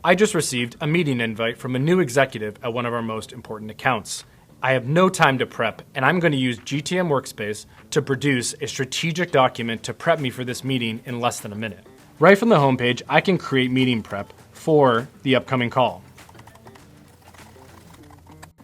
I just received a meeting invite from a new executive at one of our most important accounts. I have no time to prep, and I'm going to use GTM Workspace to produce a strategic document to prep me for this meeting in less than a minute. Right from the homepage, I can create meeting prep for the upcoming call.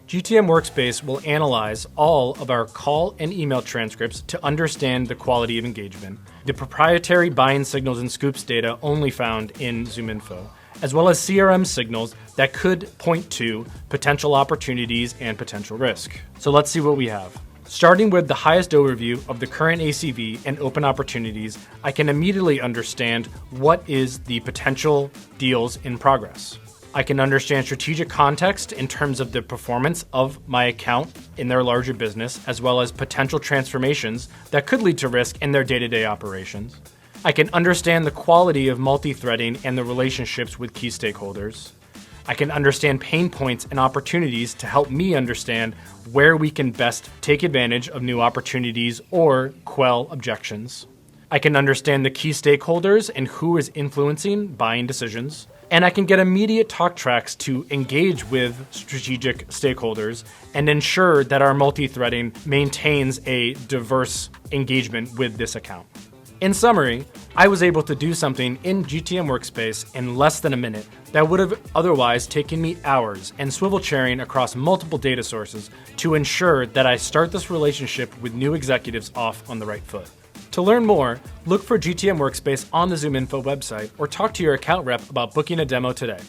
GTM Workspace will analyze all of our call and email transcripts to understand the quality of engagement, the proprietary buying signals and scoops data only found in ZoomInfo, as well as CRM signals that could point to potential opportunities and potential risk. So let's see what we have. Starting with the highest overview of the current ACV and open opportunities, I can immediately understand what is the potential deals in progress. I can understand strategic context in terms of the performance of my account in their larger business, as well as potential transformations that could lead to risk in their day-to-day operations. I can understand the quality of multi-threading and the relationships with key stakeholders. I can understand pain points and opportunities to help me understand where we can best take advantage of new opportunities or quell objections. I can understand the key stakeholders and who is influencing buying decisions. And I can get immediate talk tracks to engage with strategic stakeholders and ensure that our multi-threading maintains a diverse engagement with this account. In summary, I was able to do something in GTM Workspace in less than a minute that would have otherwise taken me hours and swivel chairing across multiple data sources to ensure that I start this relationship with new executives off on the right foot. To learn more, look for GTM Workspace on the ZoomInfo website or talk to your account rep about booking a demo today.